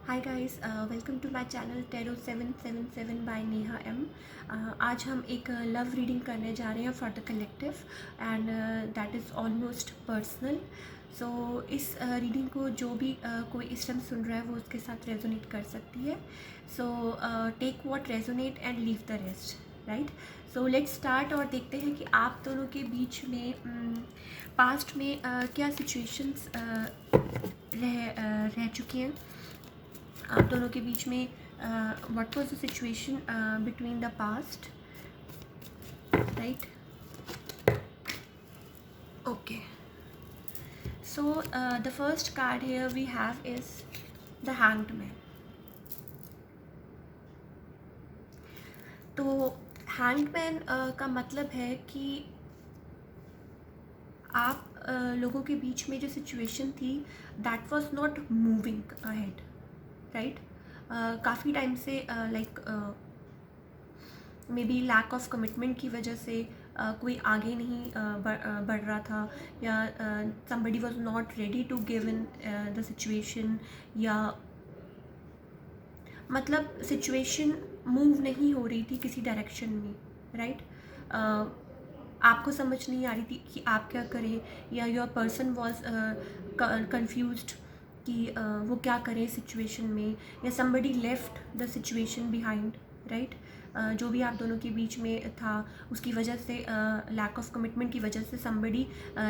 Hi guys, welcome to my channel tarot 777 by Neha M. आज हम एक लव रीडिंग करने जा रहे हैं for the collective and that is almost personal. So इस रीडिंग को जो भी कोई इस टाइम सुन रहा है वो उसके साथ रेजोनेट कर सकती है। So take what resonate and leave the rest, right. So let's start और देखते हैं कि आप दोनों के बीच में पास्ट में क्या सिचुएशंस रह चुकी हैं आप दोनों के बीच में। What was the situation between the past, right. Okay, so the first card here we have is the hanged man. तो हैंग्ड मैन का मतलब है कि आप लोगों के बीच में जो सिचुएशन थी that was not moving ahead, right. काफ़ी टाइम से like maybe lack of commitment की वजह से कोई आगे नहीं बढ़ रहा था, या somebody was not ready to give in the situation, या मतलब सिचुएशन मूव नहीं हो रही थी किसी डायरेक्शन में, राइट। आपको समझ नहीं आ रही थी कि आप क्या करें, या योर पर्सन वॉज कन्फ्यूज्ड कि वो क्या करें सिचुएशन में, या somebody left the situation behind, right. जो भी आप दोनों के बीच में था उसकी वजह से, लैक ऑफ कमिटमेंट की वजह से somebody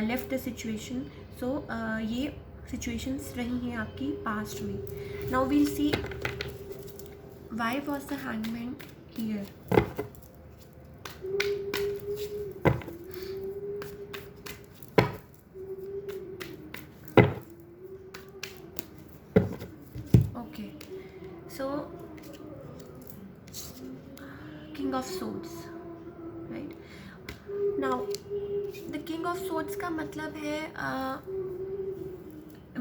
left the situation. So ये सिचुएशंस रही हैं आपकी पास्ट में। Now we'll see why was the hangman here. Okay, so king of swords, right. Now the king of swords का मतलब है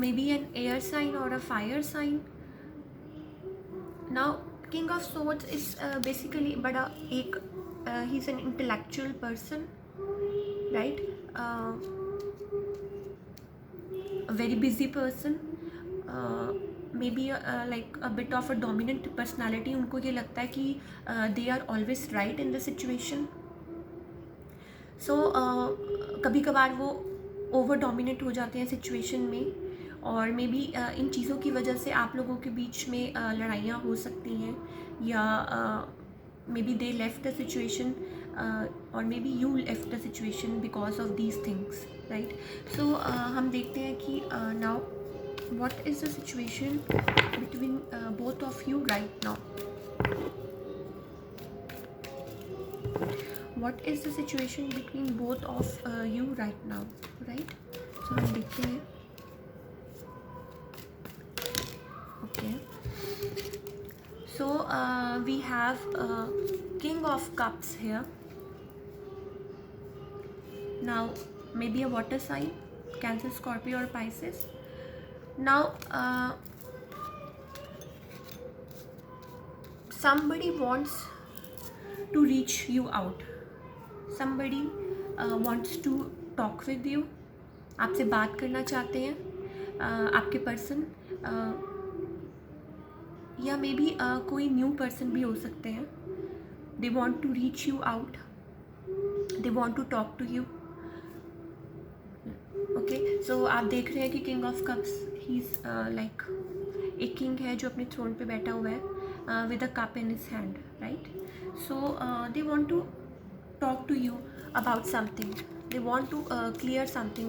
maybe an air sign or a fire sign. Now king of swords is basically बड़ा एक he's an intellectual person, right. A very busy person, maybe like a bit of a dominant personality. उनको ये लगता है कि they are always right in the situation. So कभी कभार वो ओवर डोमिनेट हो जाते हैं सिचुएशन में, और मे बी इन चीज़ों की वजह से आप लोगों के बीच में लड़ाइयाँ हो सकती हैं, या maybe they left the situation, और maybe you left the situation because of these things, right. So हम देखते हैं कि now what is the situation between both of you right now. What is the situation between both of you right now, right? So हम देखते हैं। Okay, so we have king of cups here. Now maybe a water sign, Cancer, Scorpio or Pisces. Now somebody wants to reach you out, somebody wants to talk with you, आपसे बात करना चाहते हैं आपके person, या maybe कोई new person भी हो सकते हैं। They want to reach you out, they want to talk to you. Okay, so आप देख रहे हैं कि king of cups he is like एक किंग है जो अपने थ्रोन पे बैठा हुआ है with a cup in his hand, right. So they want to talk to you about something, they want to clear something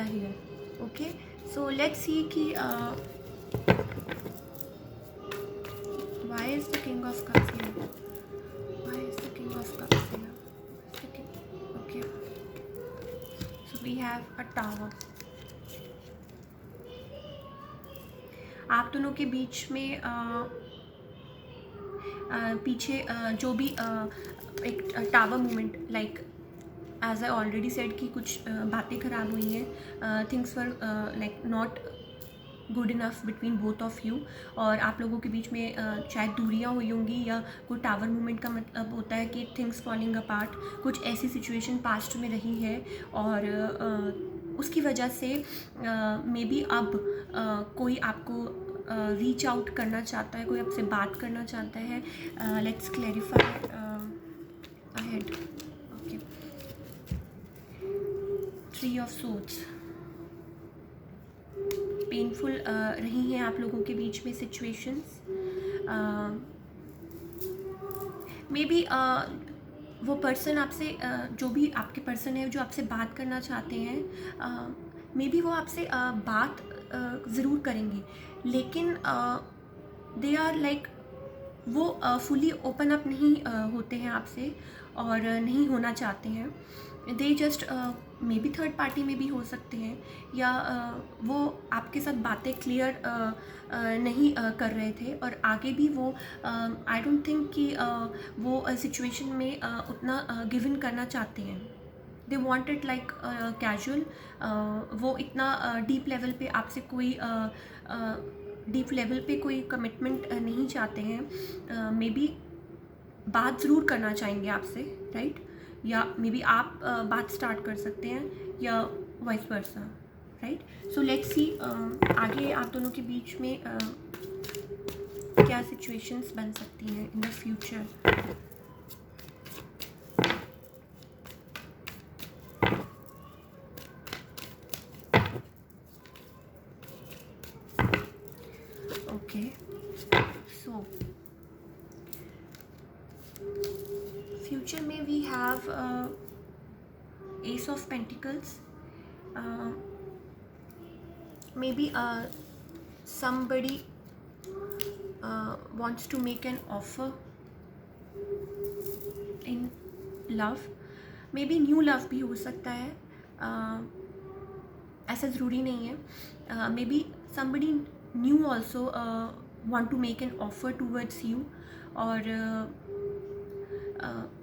here. Okay, so let's see ki why is the king of cups here, why is the king of cups here. Okay, so we have a tower. आप दोनों के बीच में पीछे जो भी एक tower movement, like as I already said कि कुछ बातें ख़राब हुई हैं, things were like not good enough between both of you, और आप लोगों के बीच में शायद दूरियां हुई होंगी, या कोई टावर मूवमेंट का मतलब होता है कि थिंग्स फॉलिंग अपार्ट, कुछ ऐसी सिचुएशन पास्ट में रही है, और उसकी वजह से मे बी अब कोई आपको रीच आउट करना चाहता है, कोई आपसे बात करना चाहता है. Let's clarify ahead. Okay, 3 of swords. Painful रही हैं आप लोगों के बीच में सिचुएशंस. मे बी वो पर्सन आपसे जो भी आपके पर्सन है जो आपसे बात करना चाहते हैं, मे बी वो आपसे बात ज़रूर करेंगे, लेकिन दे आर लाइक वो फुली ओपन अप नहीं होते हैं आपसे और नहीं होना चाहते हैं. They just may be third party में भी हो सकते हैं, या वो आपके साथ बातें क्लियर नहीं कर रहे थे और आगे भी वो आई डोंट थिंक कि वो सिचुएशन में उतना गिव इन करना चाहते हैं. They want it like casual. वो इतना डीप लेवल पे आपसे कोई डीप लेवल पे कोई कमिटमेंट नहीं चाहते हैं. मे बी बात ज़रूर करना चाहेंगे आपसे, राइट? या मे बी आप बात स्टार्ट कर सकते हैं या vice versa, right? So let's see आगे आप दोनों के बीच में क्या सिचुएशंस बन सकती हैं in the future. Okay, so future में we have ace of pentacles. Maybe somebody wants to make an offer in love. Maybe new love भी हो सकता है, ऐसा ज़रूरी नहीं है. Maybe somebody new also want to make an offer towards you, or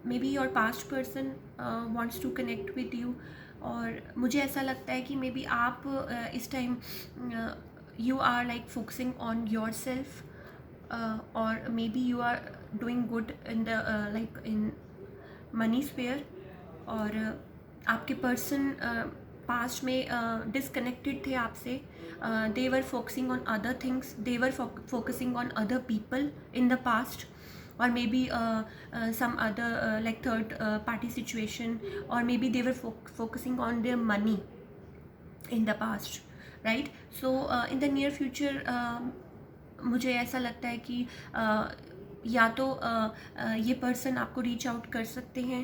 maybe your past person wants to connect with you. और मुझे ऐसा लगता है कि मे बी आप इस time you are like focusing on yourself, और maybe you are doing good in the like in money sphere. और आपके पर्सन पास्ट में डिसकनेक्टेड थे आपसे. They were focusing on other things, they were focusing on other people in the past, or maybe some other like third party situation, or maybe they were focusing on their money in the past, right? So in the near future मुझे ऐसा लगता है कि या तो ये person आपको reach out कर सकते हैं,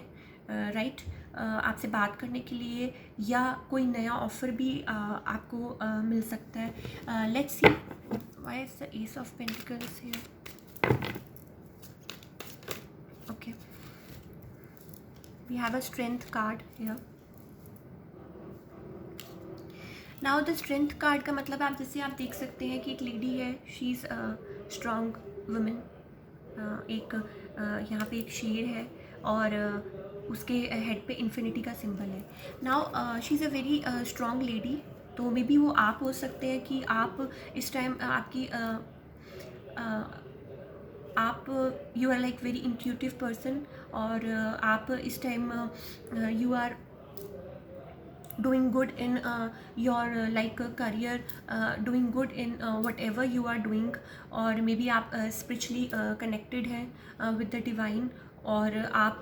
राइट? आपसे बात करने के लिए, या कोई नया ऑफ़र भी आपको मिल सकता है. Let's see why is the S of pentacles here. Okay, we have a strength card here. Now the strength card का मतलब आप जैसे आप देख सकते हैं कि एक लेडी है, शी इज़ स्ट्रॉन्ग वुमेन. एक यहाँ पे एक शेर है और उसके हेड पे इन्फिनिटी का सिंबल है. Now she is a very strong lady. तो मे बी वो आप हो सकते हैं कि आप इस टाइम आपकी आप you are like very intuitive person, और आप इस time you are doing good in your like career, doing good in whatever you are doing. और मे बी आप स्पिरिचुअली कनेक्टेड हैं विद द डिवाइन, और आप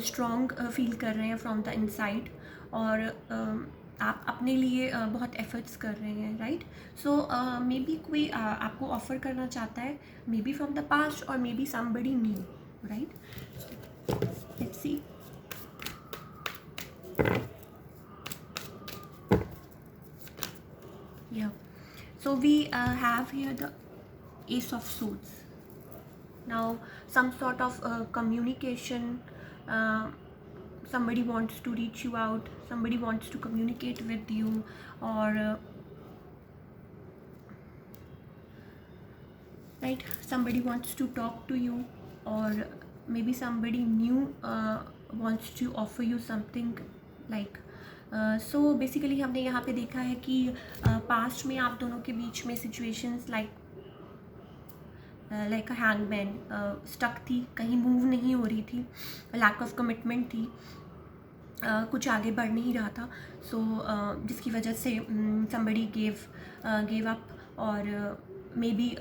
स्ट्रॉन्ग फील कर रहे हैं फ्रॉम द इनसाइड, और आप अपने लिए बहुत एफर्ट्स कर रहे हैं, राइट? सो मे बी कोई आपको ऑफ़र करना चाहता है, maybe from the past और maybe somebody new, right? Let's see. Yeah, so we have here the Ace of Swords. Now some sort of communication, somebody wants to reach you out, somebody wants to communicate with you, or right, somebody wants to talk to you, or maybe somebody new wants to offer you something like so basically हमने यहाँ पे देखा है कि past में आप दोनों के बीच में situations like a hangman stuck थी, कहीं मूव नहीं हो रही थी, लैक ऑफ कमिटमेंट थी, कुछ आगे बढ़ नहीं रहा था. सो जिसकी वजह से somebody gave up, और may be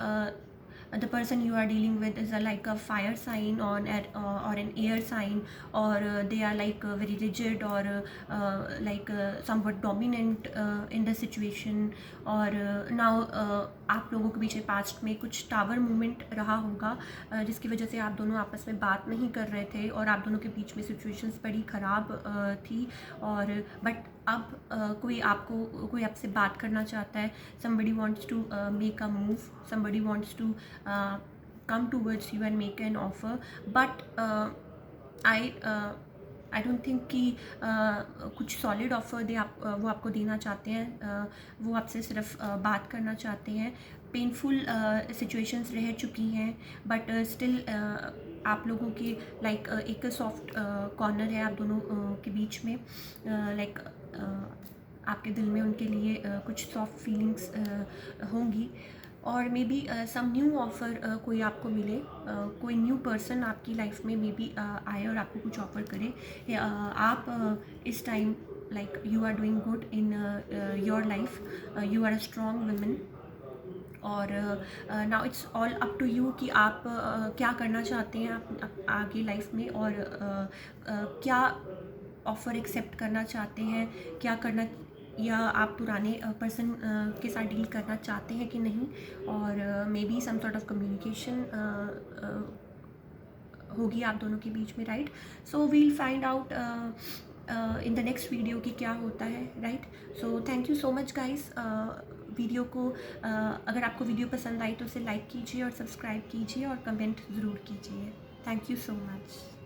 the person you are dealing with is like a fire sign or an air sign, or they are like very rigid, or like somewhat dominant in the situation, और now आप लोगों के पीछे past में कुछ tower movement रहा होगा जिसकी वजह से आप दोनों आपस में बात नहीं कर रहे थे और आप दोनों के बीच में सिचुएशंस बड़ी ख़राब थी, और बट अब कोई आपसे बात करना चाहता है. somebody wants to make a move, somebody wants to come towards you and make an offer, but I don't think कि कुछ सॉलिड ऑफर वो आपको देना चाहते हैं. वो आपसे सिर्फ बात करना चाहते हैं. पेनफुल सिचुएशंस रह चुकी हैं, बट स्टिल आप लोगों के लाइक एक सॉफ्ट कॉर्नर है आप दोनों के बीच में. लाइक आपके दिल में उनके लिए कुछ सॉफ्ट फीलिंग्स होंगी, और maybe some new offer कोई आपको मिले, कोई न्यू पर्सन आपकी लाइफ में मे बी आए और आपको कुछ ऑफ़र करे. आप इस time like you are doing good in your life, you are a strong women, और now it's all up to you कि आप क्या करना चाहते हैं आप आगे लाइफ में, और क्या ऑफ़र एक्सेप्ट करना चाहते हैं, क्या करना, या आप पुराने पर्सन के साथ डील करना चाहते हैं कि नहीं, और maybe some sort of communication होगी आप दोनों के बीच में, right. So we'll find out in the next video कि क्या होता है, right. So thank you so much guys. Video को अगर आपको वीडियो पसंद आई तो उसे लाइक कीजिए और सब्सक्राइब कीजिए और कमेंट ज़रूर कीजिए. Thank you so much.